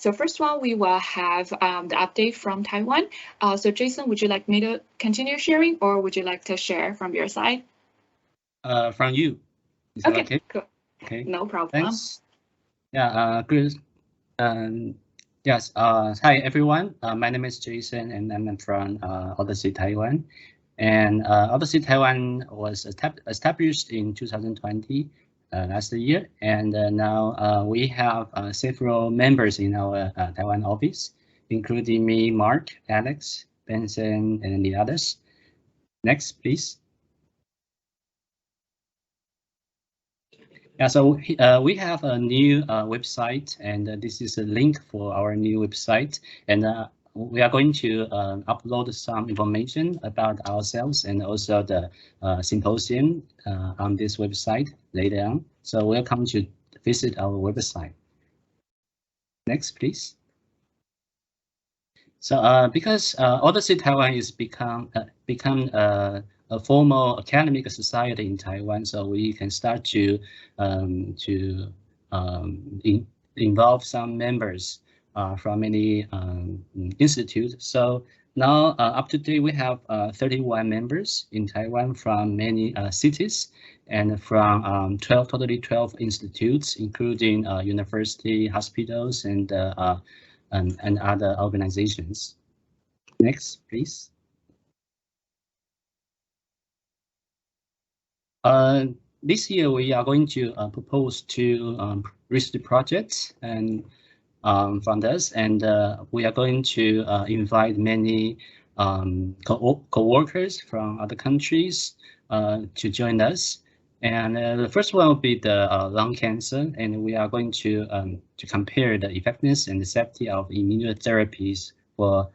So first one, we will have the update from Taiwan. So Jason, would you like me to continue sharing, or would you like to share from your side? From you. Is okay, okay? Cool. Okay. No problem. Thanks. Yeah. Good. Yes. Hi everyone. My name is Jason, and I'm from Odyssey Taiwan. And Odyssey Taiwan was established in 2020 last year, and now we have several members in our Taiwan office, including me, Mark, Alex, Benson, and the others. Next, please. Yeah, so we have a new website, and this is a link for our new website. And we are going to upload some information about ourselves and also the symposium on this website later on. So welcome to visit our website. Next, please. So because Odyssey Taiwan is become a formal academic society in Taiwan, so we can start to involve some members from many institutes. So now up to date, we have 31 members in Taiwan from many cities and from 12 institutes, including university, hospitals, and other organizations. Next, please. This year we are going to propose two research projects and from us, and we are going to invite many co-workers from other countries to join us. And the first one will be the lung cancer, and we are going to compare the effectiveness and the safety of immunotherapies for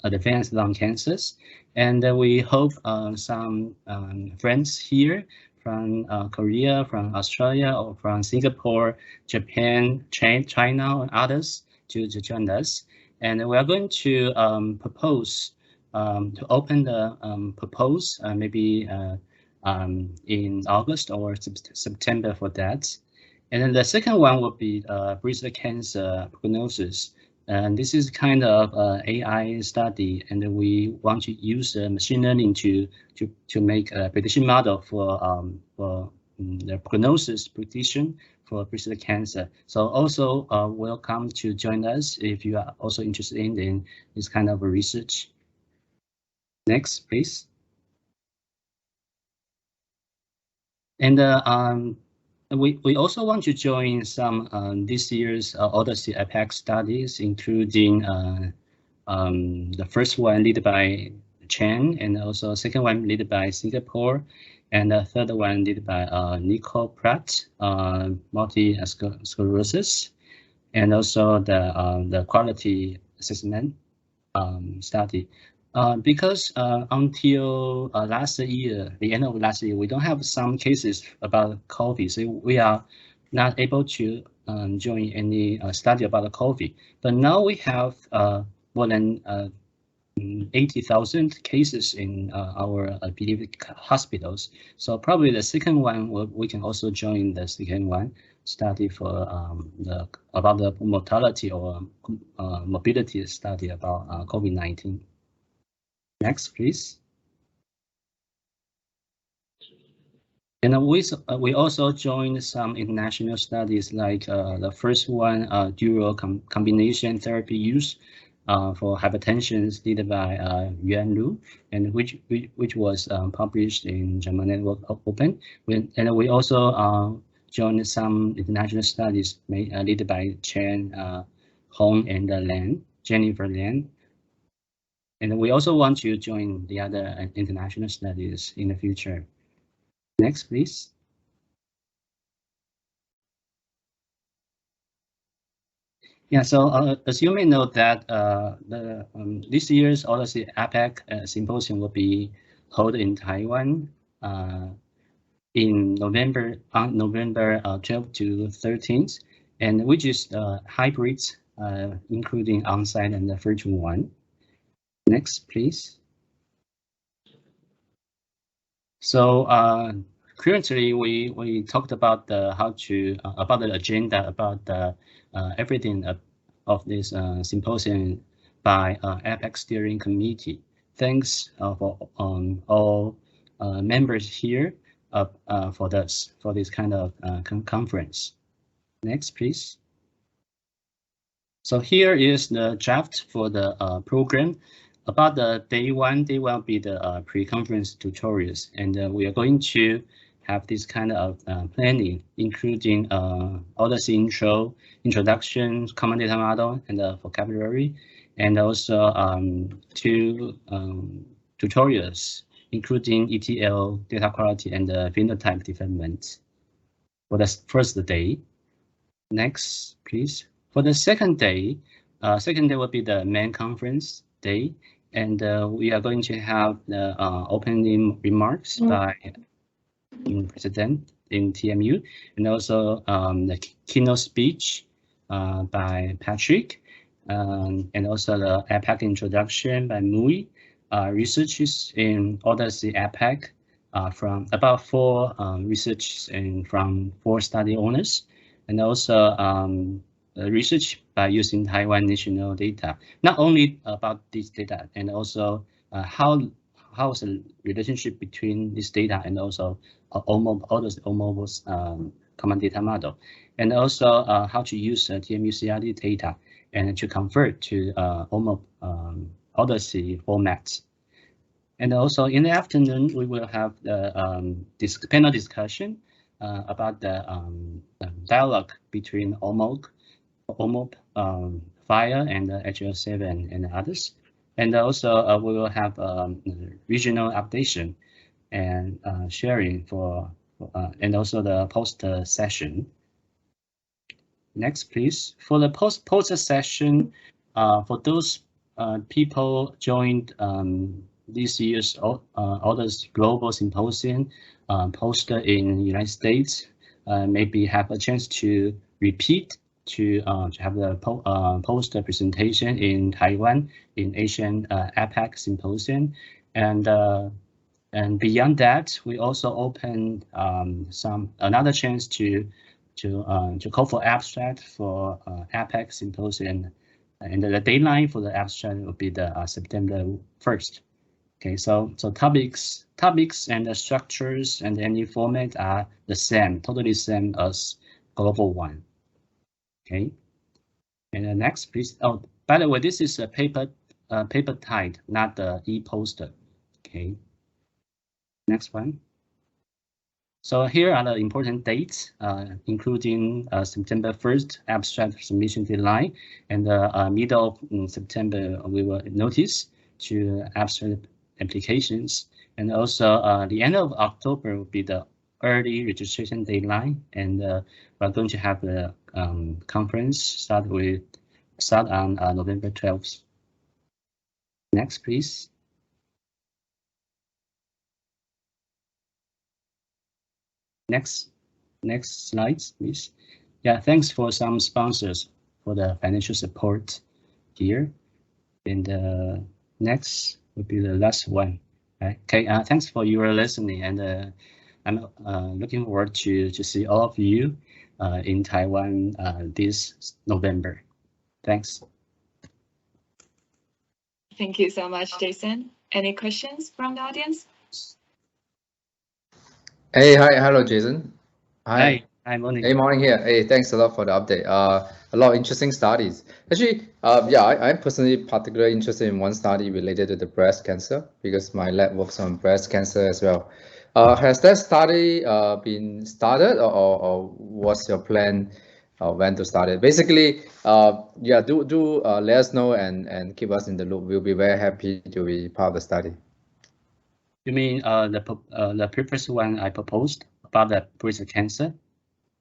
advanced lung cancers. And we hope some friends here from Korea, from Australia, or from Singapore, Japan, China, and others to join us. And we are going to propose to open the propose maybe in August or September for that. And then the second one will be breast cancer prognosis. And this is kind of AI study, and we want to use machine learning to make a prediction model for the prognosis prediction for breast cancer. So also welcome to join us if you are also interested in this kind of research. Next, please. And we also want to join some this year's Odyssey APEC studies, including the first one led by Chen, and also second one led by Singapore, and the third one led by Nicole Pratt, multiple sclerosis, and also the quality assessment study. Because until last year, the end of last year, we don't have some cases about COVID, so we are not able to join any study about the COVID. But now we have more than 80,000 cases in our pediatric hospitals. So probably the second one, we can also join the second one study for about the mortality or morbidity study about COVID-19. Next, please. And we also joined some international studies, like the first one, dual combination therapy use for hypertension, led by Yuan Lu, and which was published in German Network Open. And we also joined some international studies led by Chen, Hong, and Jennifer Lian. And we also want to join the other international studies in the future. Next, please. Yeah, so as you may know that this year's Odyssey APEC symposium will be held in Taiwan in November 12th to 13th, and which is hybrid, including on-site and the virtual one. Next, please. So currently, we talked about about the agenda, about the everything of this symposium by APEC Steering Committee. Thanks for all members here for this kind of conference. Next, please. So here is the draft for the program. About the day one will be the pre-conference tutorials, and we are going to have this kind of planning, including Odyssey intro, introduction, common data model, and vocabulary, and also 2 tutorials, including ETL, data quality, and phenotype development for the first day. Next, please. For the second day will be the main conference day, and we are going to have the opening remarks by President in TMU, and also the keynote speech by Patrick, and also the APEC introduction by Mui, researches in Odyssey APEC from about 4 research and from 4 study owners, and also research by using Taiwan national data, not only about this data, and also how is the relationship between this data and also OMO's common data model, and also how to use TMU CRD data and to convert to OMO Odyssey formats. And also in the afternoon, we will have the this panel discussion about the dialogue between OMO, FHIR, and HL7 and others. And also we will have regional updation and sharing for and also the poster session. Next, please. For the poster session, for those people joined this year's Odyssey Global Symposium poster in the United States, maybe have a chance to repeat to have the poster presentation in Taiwan in Asian APEC Symposium, and beyond that, we also open another chance to call for abstract for APEC Symposium, and the deadline for the abstract will be the September 1st. Okay, so topics and the structures and any format are the same, totally same as global one. Okay, and the next, please. Oh, by the way, this is a paper type, not the e-poster. Okay, next one. So here are the important dates, including September 1st abstract submission deadline, and the middle of September we will notice to abstract applications, and also the end of October will be the early registration deadline, and we're going to have the conference start on November 12th. Next, please. Next slides, please. Yeah, thanks for some sponsors for the financial support here. And next will be the last one. Okay, thanks for your listening, and I'm looking forward to see all of you in Taiwan this November. Thanks. Thank you so much, Jason. Any questions from the audience? Hey, hi, hello, Jason. Hi, morning. Hey, morning here. Hey, thanks a lot for the update. A lot of interesting studies. Actually, yeah, I'm personally particularly interested in one study related to the breast cancer because my lab works on breast cancer as well. Has that study been started, or what's your plan when to start it? Basically, yeah, do let us know and keep us in the loop. We'll be very happy to be part of the study. You mean the previous one I proposed about the breast cancer?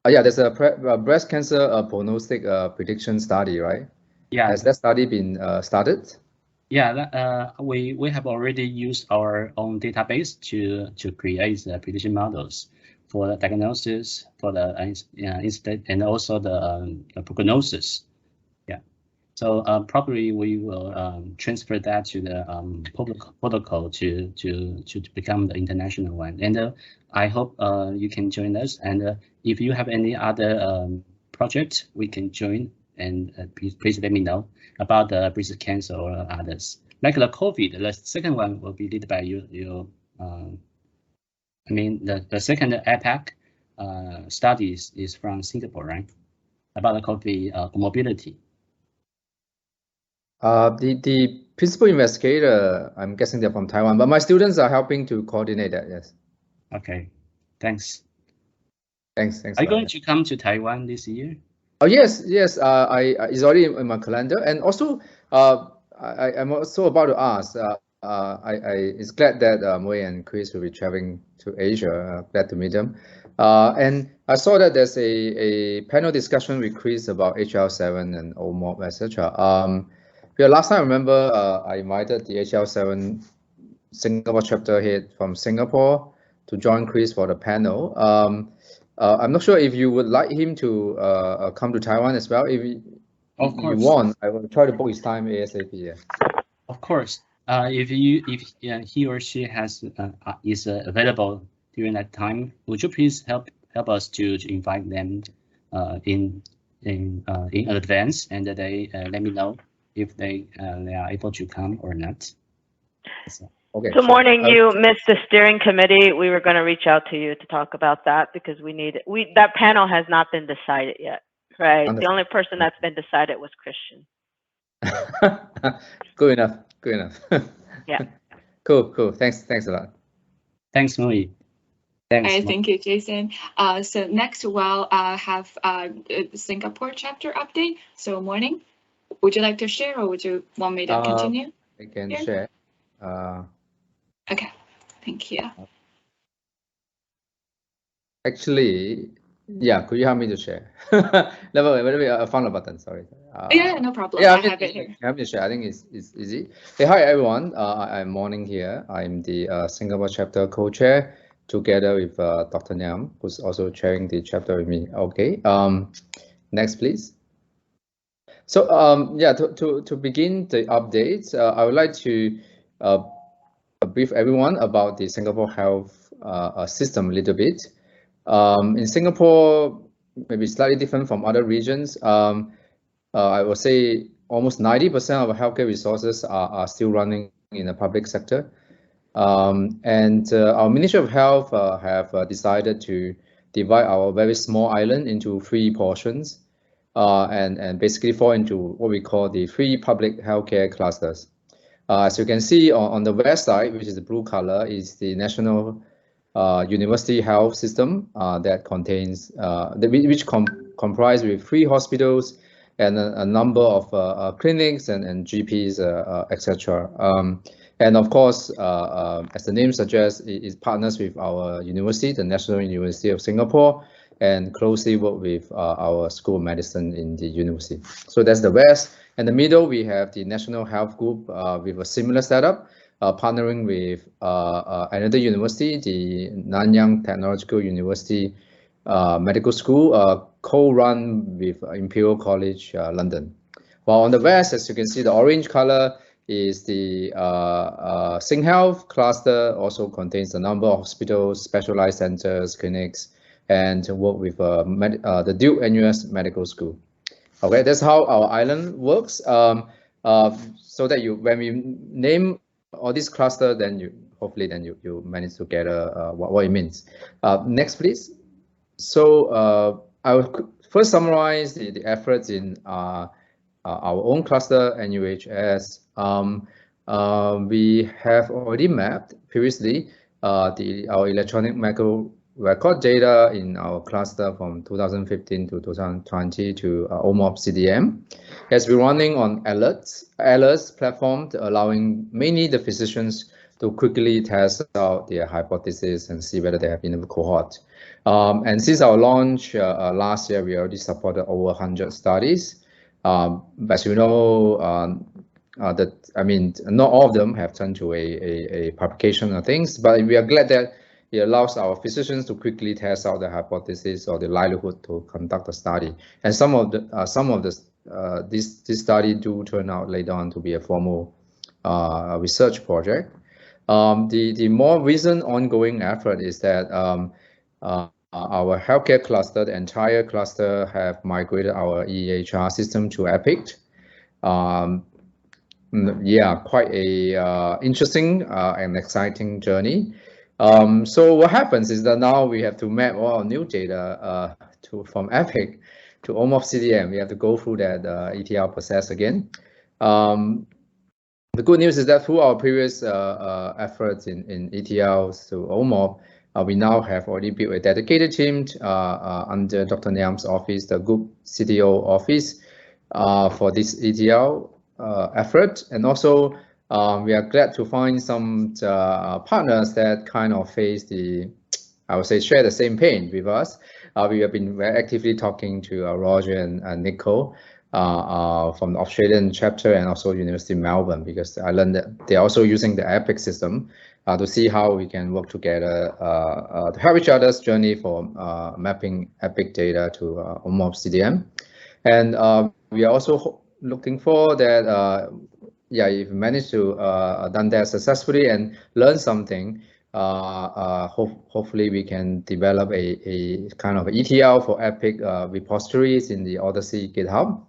Yeah, there's a breast cancer prognostic prediction study, right? Yeah. Has that study been started? Yeah, we have already used our own database to create the prediction models for the diagnosis, for the incident, and also the prognosis. Yeah, so probably we will transfer that to the protocol to become the international one. And I hope you can join us. And if you have any other project, we can join and please let me know about the breast cancer or others. Like the COVID, the second one will be led by you. I mean, the second APAC studies is from Singapore, right? About the COVID mobility. The principal investigator, I'm guessing they're from Taiwan, but my students are helping to coordinate that. Yes. Okay, thanks. Thanks. Are you going to come to Taiwan this year? Oh yes. It's already in my calendar, and also I'm also about to ask. It's glad that Moe and Chris will be traveling to Asia. Glad to meet them. And I saw that there's a panel discussion with Chris about HL7 and OMOP, etc. Last time I remember I invited the HL7 Singapore chapter head from Singapore to join Chris for the panel. I'm not sure if you would like him to come to Taiwan as well. If you want, I will try to book his time ASAP. Yeah. Of course. If he or she is available during that time, would you please help us to invite them in advance, and that they let me know if they are able to come or not. So. Okay. Good morning. You missed the steering committee. We were going to reach out to you to talk about that because that panel has not been decided yet, right? Understood. The only person that's been decided was Christian. Good enough. Yeah. Cool. Thanks a lot. Thanks, Moe. Thanks. Thank you, Jason. So next we'll have Singapore chapter update. So morning, would you like to share or would you want me to continue? I can share. Okay, thank you. Actually, yeah, could you help me to share? I found a button, sorry. Yeah, no problem. Yeah, I have it here. Help me to share. I think it's easy. Hey, hi everyone. I'm Morning here. I'm the Singapore chapter co-chair together with Dr. Niam, who's also chairing the chapter with me. Okay. Next, please. So yeah, to begin the updates, I would like to brief everyone about the Singapore health system a little bit. In Singapore, maybe slightly different from other regions. I would say almost 90% of healthcare resources are still running in the public sector. And our Ministry of Health have decided to divide our very small island into 3 portions and basically fall into what we call the 3 public healthcare clusters. As you can see on the west side, which is the blue color, is the National University Health System that contains, which comprise with 3 hospitals and a number of clinics and GPs, etc. And of course, as the name suggests, it partners with our university, the National University of Singapore, and closely work with our School of Medicine in the university. So that's the west. In the middle, we have the National Health Group with a similar setup, partnering with another university, the Nanyang Technological University Medical School, co-run with Imperial College London. While on the west, as you can see, the orange color is the SingHealth cluster, also contains a number of hospitals, specialized centers, clinics, and work with the Duke NUS Medical School. Okay, that's how our island works. So that when we name all this cluster, then hopefully you manage to get what it means. Next, please. So I will first summarize the efforts in our own cluster, NUHS. We have already mapped previously our electronic medical record data in our cluster from 2015 to 2020 to OMOP CDM. Has been running on Alerts platform, allowing mainly the physicians to quickly test out their hypothesis and see whether they have been in the cohort. And since our launch last year, we already supported over 100 studies. As you know, not all of them have turned to a publication or things, but we are glad that it allows our physicians to quickly test out the hypothesis or the likelihood to conduct a study. And some of this study do turn out later on to be a formal research project. The more recent ongoing effort is that our healthcare cluster, the entire cluster have migrated our EHR system to Epic. Yeah, quite a interesting and exciting journey. So what happens is that now we have to map all our new data from Epic to OMOP CDM. We have to go through that ETL process again. The good news is that through our previous efforts in ETLs to OMOP, we now have already built a dedicated team under Dr. Niam's office, the Group CTO office, for this ETL effort. And also, we are glad to find some partners that kind of face I would say, share the same pain with us. We have been very actively talking to Roger and Nico from the Australian chapter and also University of Melbourne, because I learned that they're also using the Epic system to see how we can work together to help each other's journey for mapping Epic data to OMOP CDM. And we are also looking for that, yeah, if we manage to done that successfully and learn something, hopefully we can develop a kind of ETL for Epic repositories in the Odyssey GitHub.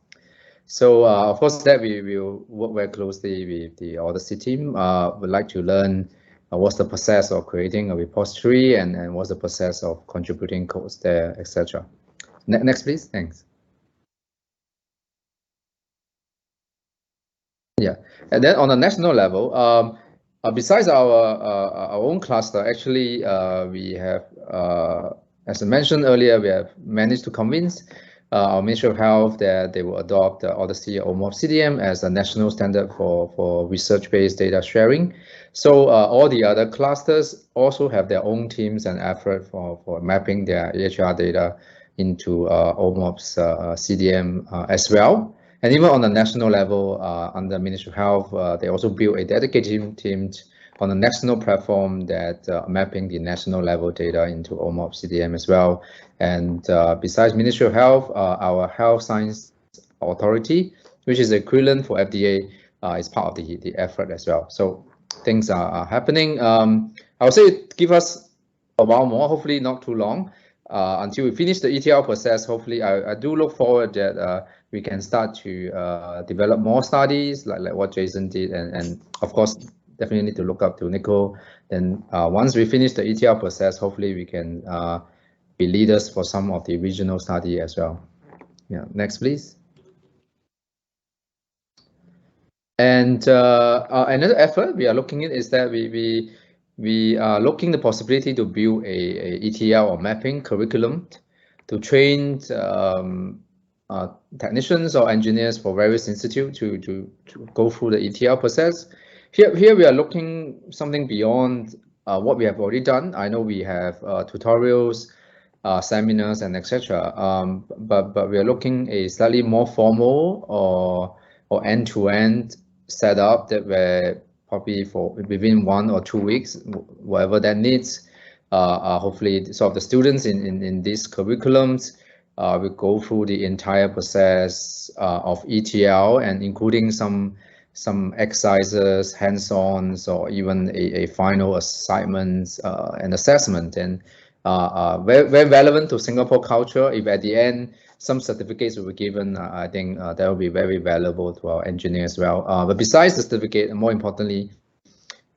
So of course that we will work very closely with the Odyssey team. Would like to learn what's the process of creating a repository and what's the process of contributing codes there, etc. Next, please. Thanks. Yeah, and then on the national level, besides our own cluster, actually we have, as I mentioned earlier, we have managed to convince our Ministry of Health that they will adopt Odyssey OMOP CDM as a national standard for research-based data sharing. So all the other clusters also have their own teams and effort for mapping their EHR data into OMOP's CDM as well. And even on the national level, under Ministry of Health, they also built a dedicated team on the national platform that mapping the national level data into OMOP CDM as well. And besides Ministry of Health, our Health Science Authority, which is equivalent for FDA, is part of the effort as well. So things are happening. I would say give us a while more, hopefully not too long, until we finish the ETL process. Hopefully, I do look forward that we can start to develop more studies like what Jason did, and of course, definitely need to look up to Nico. Then once we finish the ETL process, hopefully we can be leaders for some of the regional study as well. Yeah, next please. And another effort we are looking at is that we are looking the possibility to build a ETL or mapping curriculum to train technicians or engineers for various institutes to go through the ETL process. Here we are looking something beyond what we have already done. I know we have tutorials, seminars, and etc. But we are looking a slightly more formal or end-to-end setup that where probably for within 1 or 2 weeks, whatever that needs. Hopefully, so the students in these curriculums will go through the entire process of ETL, and including some exercises, hands-ons, or even a final assignments and assessment. And very relevant to Singapore culture. If at the end some certificates will be given, I think that will be very valuable to our engineers as well. But besides the certificate, more importantly,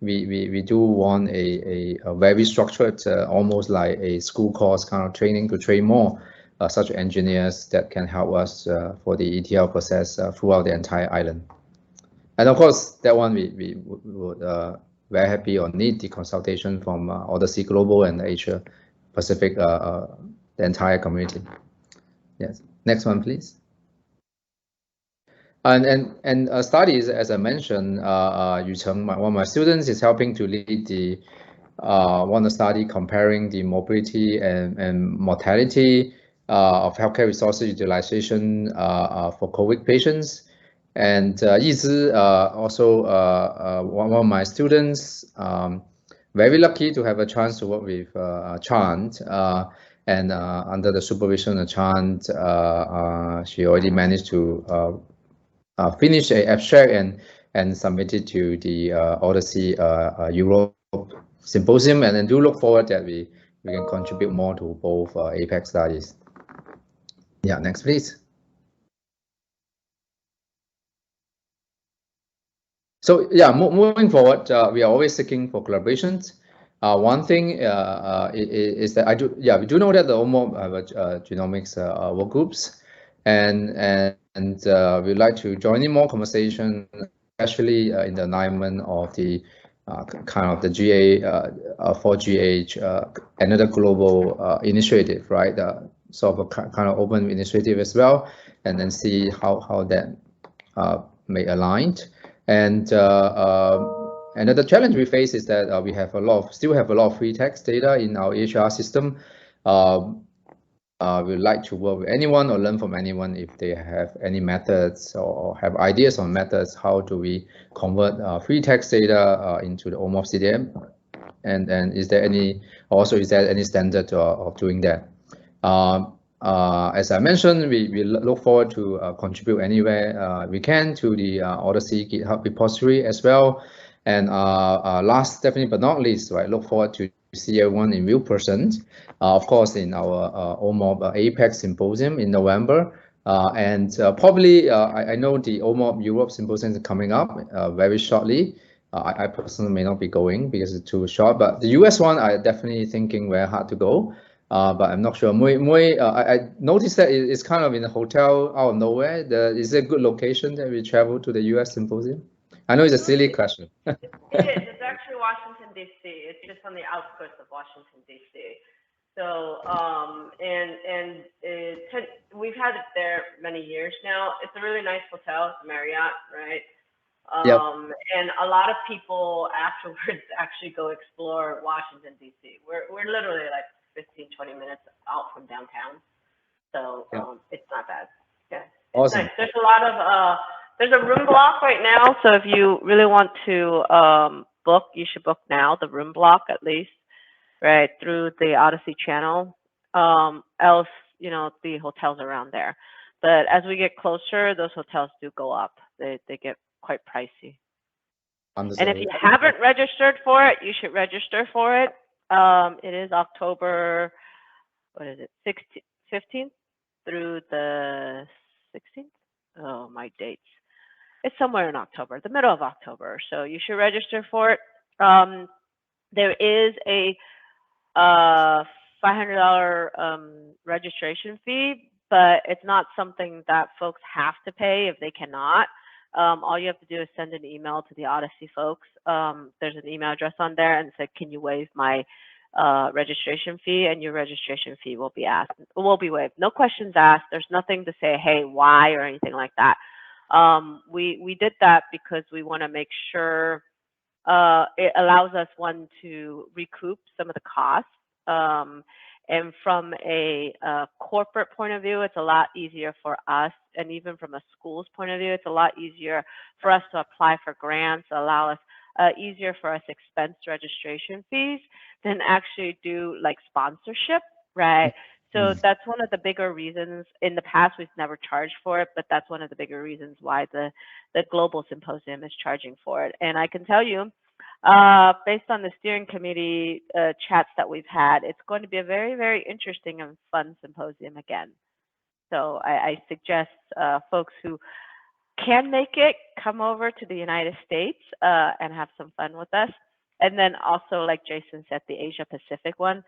we do want a very structured, almost like a school course kind of training to train more such engineers that can help us for the ETL process throughout the entire island. And of course, that one we would very happy or need the consultation from Odyssey Global and Asia Pacific, the entire community. Yes, next one, please. And studies, as I mentioned, Yu Cheng, one of my students, is helping to lead the one study comparing the morbidity and mortality of healthcare resources utilization for COVID patients. And Yizhi, also one of my students, very lucky to have a chance to work with Chant. And under the supervision of Chant, she already managed to finish an abstract and submit it to the Odyssey Europe Symposium. And then do look forward that we we can contribute more to both APEC studies. Yeah, next please. So yeah, moving forward, we are always seeking for collaborations. One thing is that we do know that the OMOP genomics work groups, and we'd like to join in more conversation, especially in the alignment of the kind of the GA 4GH, another global initiative, right? Sort of a kind of open initiative as well, and then see how that may align. And another challenge we face is that we have still have a lot of free text data in our EHR system. We'd like to work with anyone or learn from anyone if they have any methods or have ideas on methods. How do we convert free text data into the OMOP CDM? And is there any standard of doing that? As I mentioned, we look forward to contribute anywhere we can to the Odyssey GitHub repository as well. And last, definitely but not least, right, look forward to see everyone in real person, of course, in our OMOP APEC symposium in November. And probably, I know the OMOP Europe symposium is coming up very shortly. I personally may not be going because it's too short, but the US one, I'm definitely thinking very hard to go. But I'm not sure. I noticed that it's kind of in a hotel out of nowhere. Is it a good location that we travel to the US symposium? I know it's a silly question. It is. It's actually Washington, D.C. It's just on the outskirts of Washington, D.C. So, we've had it there many years now. It's a really nice hotel. It's Marriott, right? Yep. And a lot of people afterwards actually go explore Washington, D.C. We're literally like 15, 20 minutes out from downtown. So it's not bad. Yeah. Awesome. Nice. There's a lot of, there's a room block right now. So if you really want to book, you should book now, the room block at least, right, through the Odyssey channel. Else, you know, the hotels around there. But as we get closer, those hotels do go up. They get quite pricey. Understood. And if you haven't registered for it, you should register for it. It is October, what is it, 15th through the 16th? Oh, my dates. It's somewhere in October, the middle of October. So you should register for it. There is a $500 registration fee, but it's not something that folks have to pay if they cannot. All you have to do is send an email to the Odyssey folks. There's an email address on there and say, can you waive my registration fee? And your registration fee will be waived. No questions asked. There's nothing to say, hey, why or anything like that. We did that because we want to make sure it allows us, one, to recoup some of the costs. And from a corporate point of view, it's a lot easier for us. And even from a school's point of view, it's a lot easier for us to apply for grants, allow us easier for us expense registration fees than actually do like sponsorship, right? So that's one of the bigger reasons. In the past, we've never charged for it, but that's one of the bigger reasons why the Global Symposium is charging for it. And I can tell you, based on the steering committee chats that we've had, it's going to be a very, very interesting and fun symposium again. So I suggest folks who can make it come over to the United States and have some fun with us. And then also, like Jason said, the Asia Pacific one.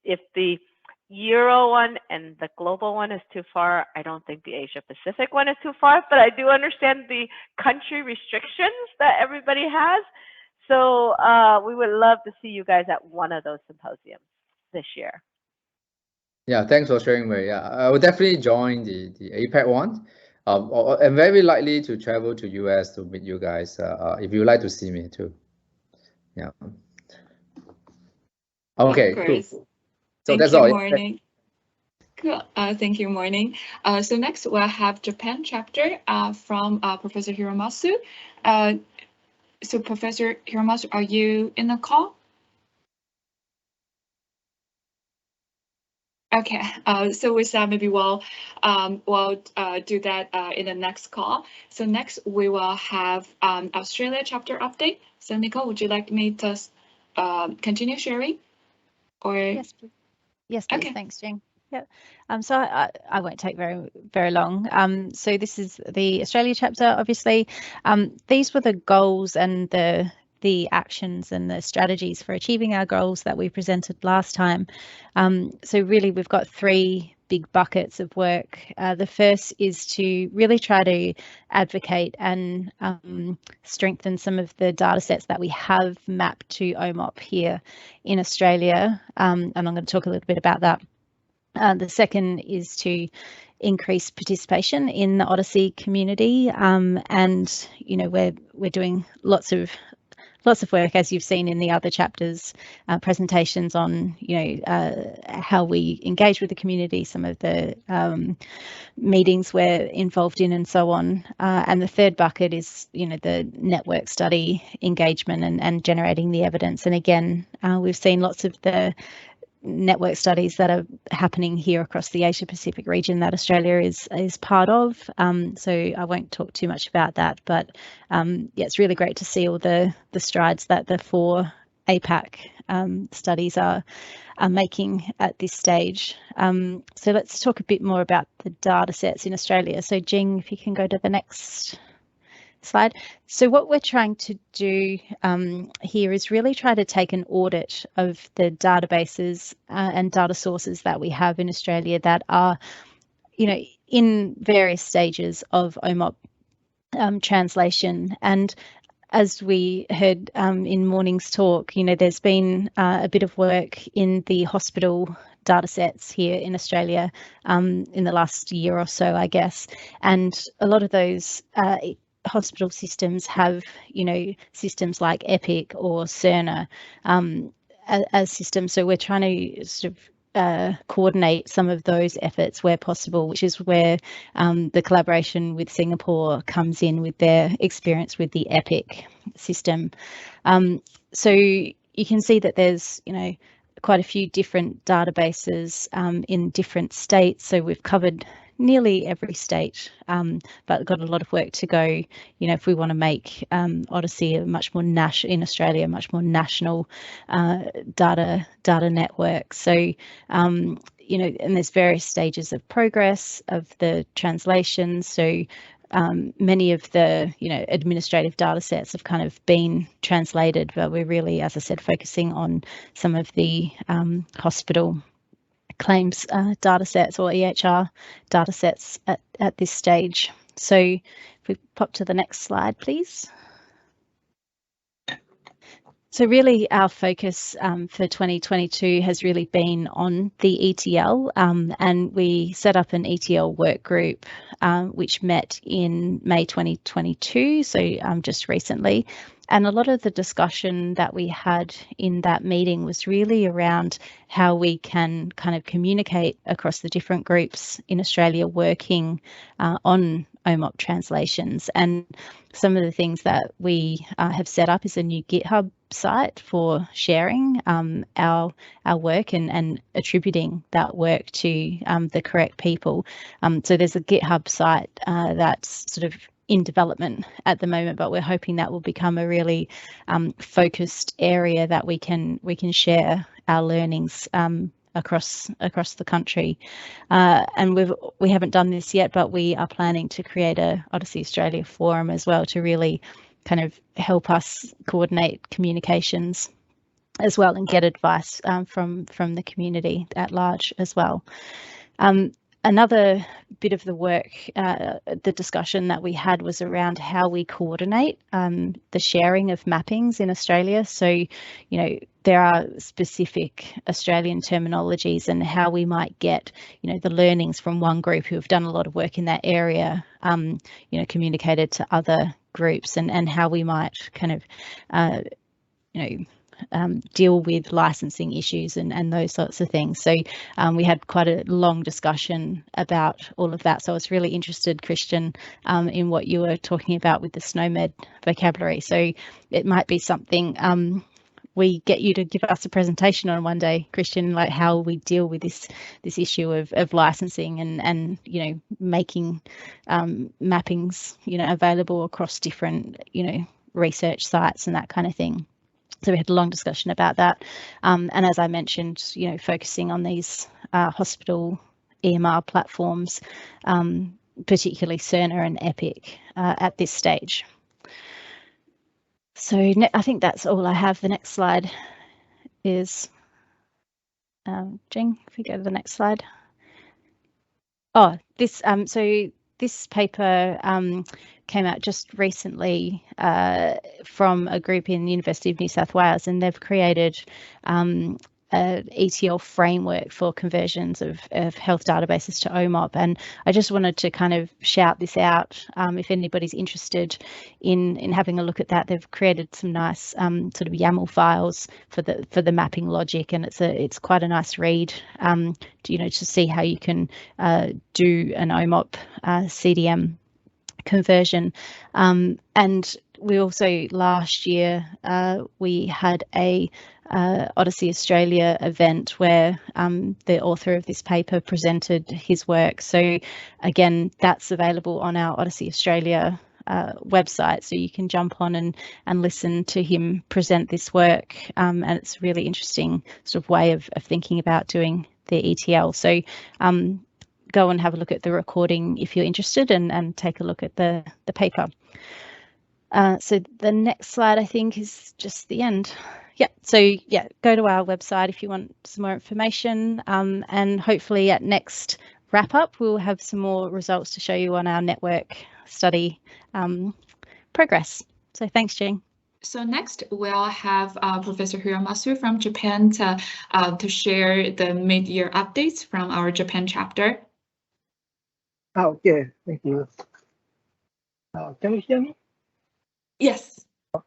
If the Euro one and the global one is too far, I don't think the Asia Pacific one is too far, but I do understand the country restrictions that everybody has. So we would love to see you guys at one of those symposiums this year. Yeah, thanks for sharing, Mary. Yeah, I will definitely join the APEC one. I'm very likely to travel to US to meet you guys if you would like to see me too. Yeah. Okay, cool. So Thank that's you, all. Morning. Cool. Thank you, Morning. So next we'll have Japan chapter from Professor Hiromasu. So Professor Hiromasu, are you in the call? Okay. So with that, maybe we'll do that in the next call. So next we will have Australia chapter update. So Nicole, would you like me to continue sharing? or? Yes, please. Okay. Thanks, Jing. Yep. So I won't take very long. So this is the Australia chapter. Obviously, these were the goals and the actions and the strategies for achieving our goals that we presented last time. So really, we've got 3 big buckets of work. The first is to really try to advocate and strengthen some of the data sets that we have mapped to OMOP here in Australia. And I'm going to talk a little bit about that. The second is to increase participation in the Odyssey community, and we're doing lots of work, as you've seen in the other chapters, presentations on how we engage with the community, some of the meetings we're involved in, and so on. And the third bucket is the network study engagement and generating the evidence. And again, we've seen lots of the network studies that are happening here across the Asia Pacific region that Australia is part of. So I won't talk too much about that, but yeah, it's really great to see all the strides that the 4 APAC studies are making at this stage. So let's talk a bit more about the data sets in Australia. So Jing, if you can go to the next slide. So what we're trying to do here is really try to take an audit of the databases and data sources that we have in Australia that are, in various stages of OMOP translation. And as we heard in morning's talk, there's been a bit of work in the hospital data sets here in Australia in the last year or so, I guess. And a lot of those hospital systems have, systems like Epic or Cerner as systems. So we're trying to sort of coordinate some of those efforts where possible, which is where the collaboration with Singapore comes in with their experience with the Epic system. So you can see that there's, quite a few different databases in different states. So we've covered nearly every state, but got a lot of work to go, if we want to make Odyssey a much more in Australia, a much more national data network. So, and there's various stages of progress of the translation. So many of the, administrative data sets have kind of been translated, but we're really, as I said, focusing on some of the hospital claims data sets or EHR data sets at this stage. So if we pop to the next slide, please. So really our focus for 2022 has really been on the ETL, and we set up an ETL work group which met in May 2022, so just recently. And a lot of the discussion that we had in that meeting was really around how we can kind of communicate across the different groups in Australia working on OMOP translations. And some of the things that we have set up is a new GitHub site for sharing our work and attributing that work to the correct people. So there's a GitHub site that's sort of in development at the moment, but we're hoping that will become a really focused area that we can share our learnings across the country. And we haven't done this yet, but we are planning to create a Odyssey Australia forum as well to really kind of help us coordinate communications as well and get advice from the community at large as well. Another bit of the work, the discussion that we had was around how we coordinate the sharing of mappings in Australia. So, there are specific Australian terminologies and how we might get, the learnings from one group who have done a lot of work in that area, communicated to other groups, and how we might kind of, deal with licensing issues and those sorts of things. So we had quite a long discussion about all of that. So I was really interested, Christian, in what you were talking about with the SNOMED vocabulary. So it might be something we get you to give us a presentation on one day, Christian, like how we deal with this issue of licensing and making mappings available across different research sites and that kind of thing. So we had a long discussion about that. And as I mentioned, focusing on these hospital EMR platforms, particularly Cerner and Epic at this stage. So I think that's all I have. The next slide is, Jing, if we go to the next slide. Oh, this, so this paper came out just recently from a group in the University of New South Wales, and they've created an ETL framework for conversions of health databases to OMOP. And I just wanted to kind of shout this out if anybody's interested in having a look at that. They've created some nice sort of YAML files for the mapping logic, and it's quite a nice read to see how you can do an OMOP CDM conversion. And we also last year we had a Odyssey Australia event where the author of this paper presented his work. So again, that's available on our Odyssey Australia website, so you can jump on and listen to him present this work, and it's a really interesting sort of way of thinking about doing the ETL. So go and have a look at the recording if you're interested, and take a look at the paper. So the next slide, I think, is just the end. Yeah, so yeah, go to our website if you want some more information, and hopefully at next wrap up we'll have some more results to show you on our network study progress. So thanks, Jing. So next we'll have Professor Hiromasu from Japan to share the mid-year updates from our Japan chapter. Okay, thank you. Can you hear me? Yes.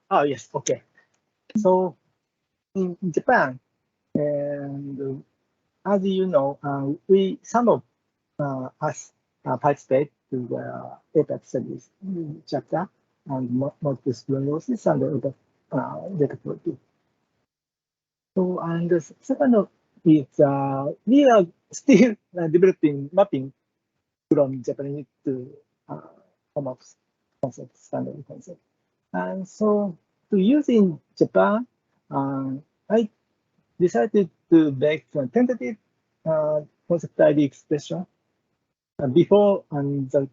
Oh, yes, okay. So in Japan, and as you know, some of us participate to the APEC studies chapter and multiple sclerosis and data quality. So, and the second is we are still developing mapping from Japanese to OMOP concept, standard concept. And so to use in Japan, I decided to make a tentative concept ID expression before the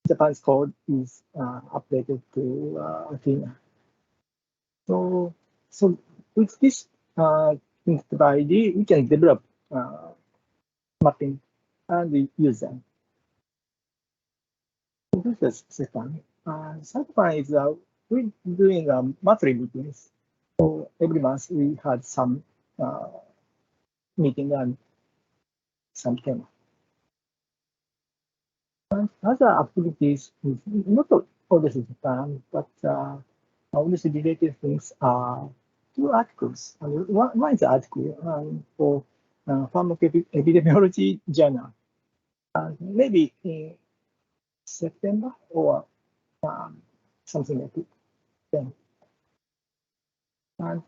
Japan's code is updated to Athena. So with this concept ID, we can develop mapping and use them. So this is second. Third one is we're doing monthly meetings. So every month we had some meeting and some tema. And other activities is not Odyssey Japan, but Odyssey related things are 2 articles. One is an article for Pharmacoepidemiology Journal. Maybe in September or something like it. Then. And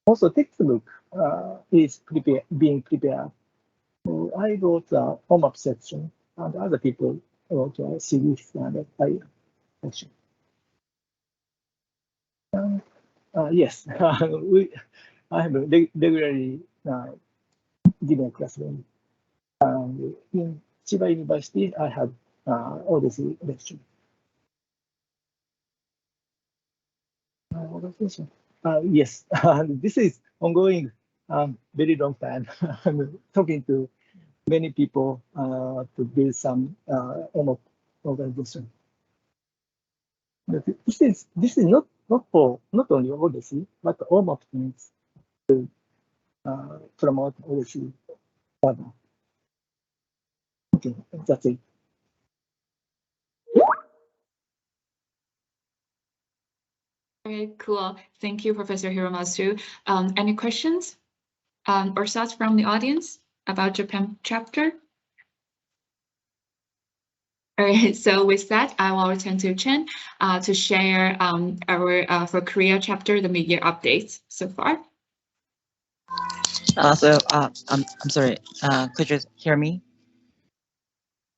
also textbook is being prepared. So I wrote the OMOP section, and other people wrote a series and I section. Yes, I have regularly given a classroom. In Chiba University, I have Odyssey lecture. Yes, this is ongoing very long time. I'm talking to many people to build some OMOP organization. But this is not only Odyssey, but OMOP needs to promote Odyssey further. Okay, that's it. Very cool. Thank you, Professor Hiromasu. Any questions or thoughts from the audience about Japan chapter? All right, so with that, I will return to Chen to share our for Korea chapter, the mid-year updates so far. I'm sorry. Could you hear me?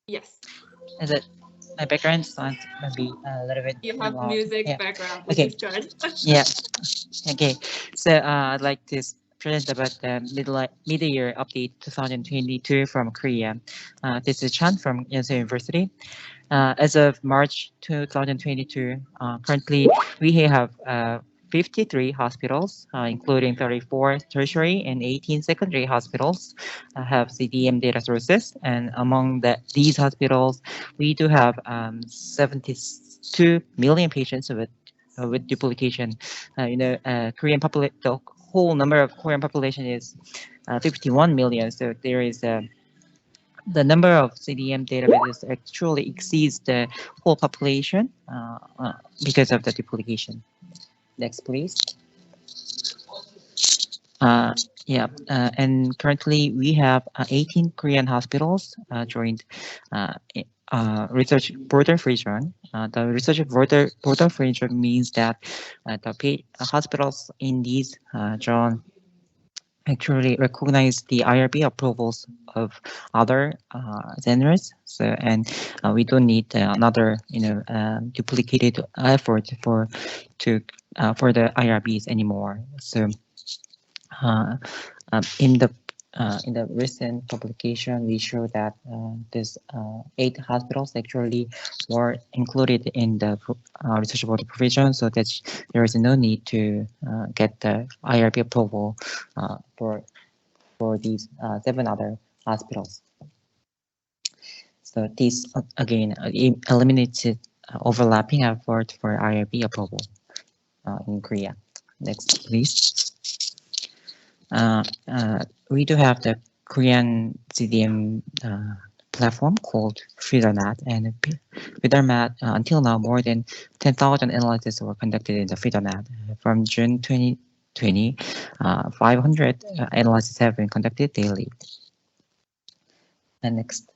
Yes. Is it my background sounds maybe a little bit You have loud. music Yeah. background. Okay. Which is good. Yeah. Okay. So I'd like to present about the mid-year update 2022 from Korea. This is Chan from Yonsei University. As of March 2022, currently we have 53 hospitals, including 34 tertiary and 18 secondary hospitals, have CDM data sources. And among these hospitals, we do have 72 million patients with duplication. The whole number of Korean population is 51 million. So there is the number of CDM databases actually exceeds the whole population because of the duplication. Next, please. And currently we have 18 Korean hospitals joined research border free zone. The research border free zone means that the hospitals in these zone actually recognize the IRB approvals of other centers. So, and we don't need another, duplicated effort for the IRBs anymore. So, in the recent publication, we show that this 8 hospitals actually were included in the research border provision, so that there is no need to get the IRB approval for these 7 other hospitals. So this again eliminated overlapping effort for IRB approval in Korea. Next, please. We do have the Korean CDM platform called FreedomNet, and FreedomNet until now more than 10,000 analyses were conducted in the FreedomNet. From June 2020, 500 analyses have been conducted daily. And next.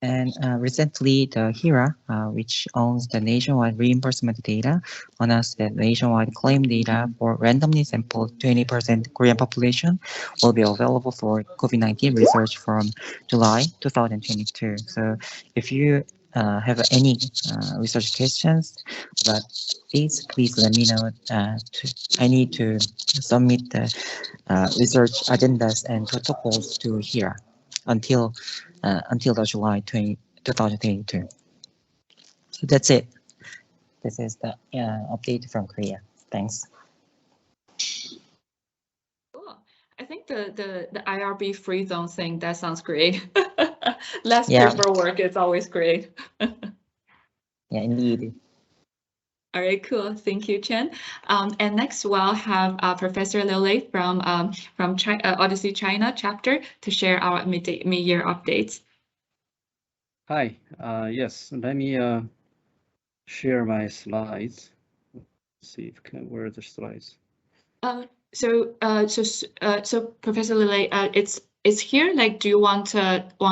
And recently, the HERA, which owns the nationwide reimbursement data, announced that nationwide claim data for randomly sampled 20% Korean population will be available for COVID-19 research from July 2022. So if you have any research questions about these, please let me know. I need to submit the research agendas and protocols to HERA until the July 2022. So that's it. This is the update from Korea. Thanks. Cool. I think the IRB free zone thing, that sounds great. Less Yeah. paperwork is always great. Yeah, indeed. All right, cool. Thank you, Chen. And next we'll have Professor Liu Lei from Odyssey China chapter to share our mid-year updates. Hi, yes, let me share my slides. Let's see if I can, where are the slides? So Professor Liu Lei, it's here. Like, do you want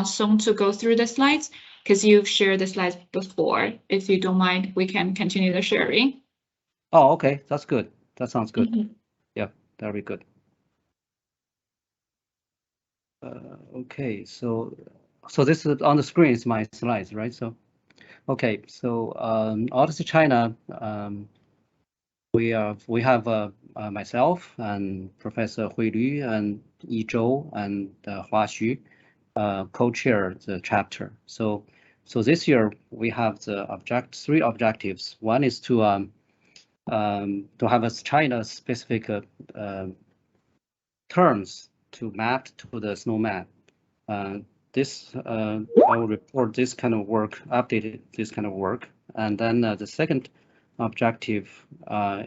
Song to go through the slides? Because you've shared the slides before. If you don't mind, we can continue the sharing. Oh, okay, that's good. That sounds good. Mm-hmm. Yeah, that'll be good. Okay, so this is on the screen is my slides, right? So, okay, so Odyssey China, we have myself and Professor Hui Lu and Yi Zhou and Hua Xu co-chair the chapter. So this year we have the 3 objectives. One is to have a China-specific terms to map to the SNOMED. I will report this kind of work, updated this kind of work. And then the second objective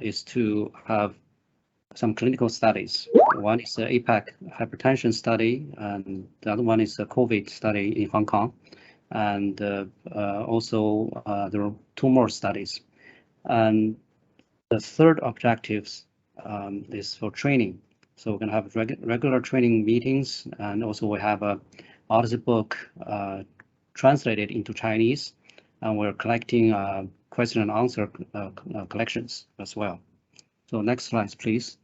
is to have some clinical studies. One is the APAC hypertension study, and the other one is a COVID study in Hong Kong. And also there are 2 more studies. And the third objectives is for training. So we're going to have regular training meetings, and also we have a Odyssey book translated into Chinese, and we're collecting question and answer collections as well. So next slide, please.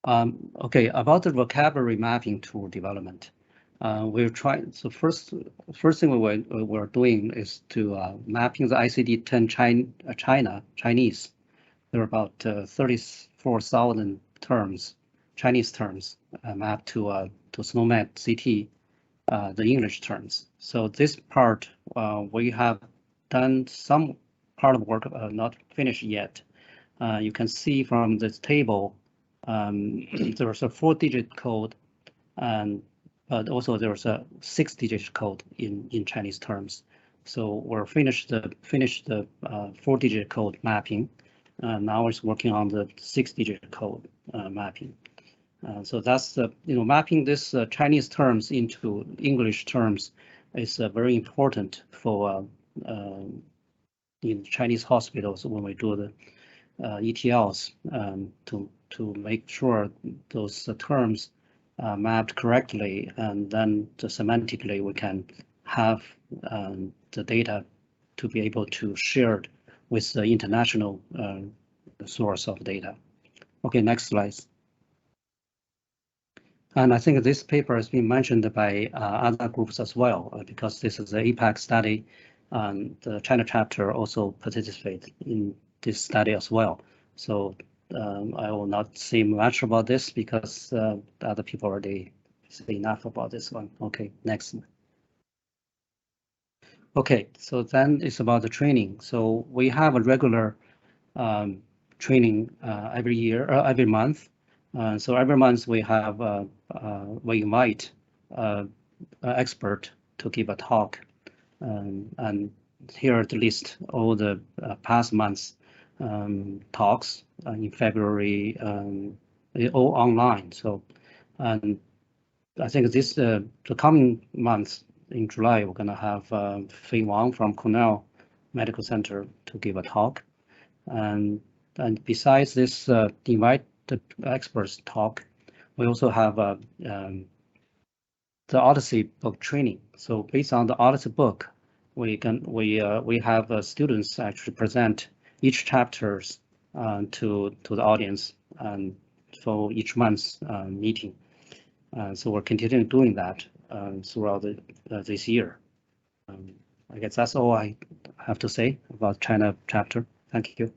Okay, about the vocabulary mapping tool development. we're trying. So first thing we're doing is to mapping the ICD-10 Chinese. There are about 34,000 terms, Chinese terms, mapped to SNOMED CT, the English terms. So this part we have done some part of work, not finished yet. You can see from this table, there's a 4-digit code, but also there's a 6-digit code in Chinese terms. So we're finished the 4-digit code mapping. Now it's working on the 6-digit code mapping. So that's the, mapping this Chinese terms into English terms is very important for in Chinese hospitals when we do the ETLs to make sure those terms mapped correctly, and then semantically we can have the data to be able to share it with the international source of data. Okay, next slide. And I think this paper has been mentioned by other groups as well, because this is the APAC study, and the China chapter also participates in this study as well. So I will not say much about this because the other people already say enough about this one. Okay, next. Okay, so then it's about the training. So we have a regular training every month. So every month we have we invite an expert to give a talk, and here to list all the past months talks in February, all online. So, and I think this the coming months in July we're gonna have Fei Wang from Cornell Medical Center to give a talk, and besides this invite the experts talk, we also have the Odyssey book training. So based on the Odyssey book, we have students actually present each chapters to the audience and for each month's meeting. So we're continuing doing that throughout this year. I guess that's all I have to say about China chapter. Thank you.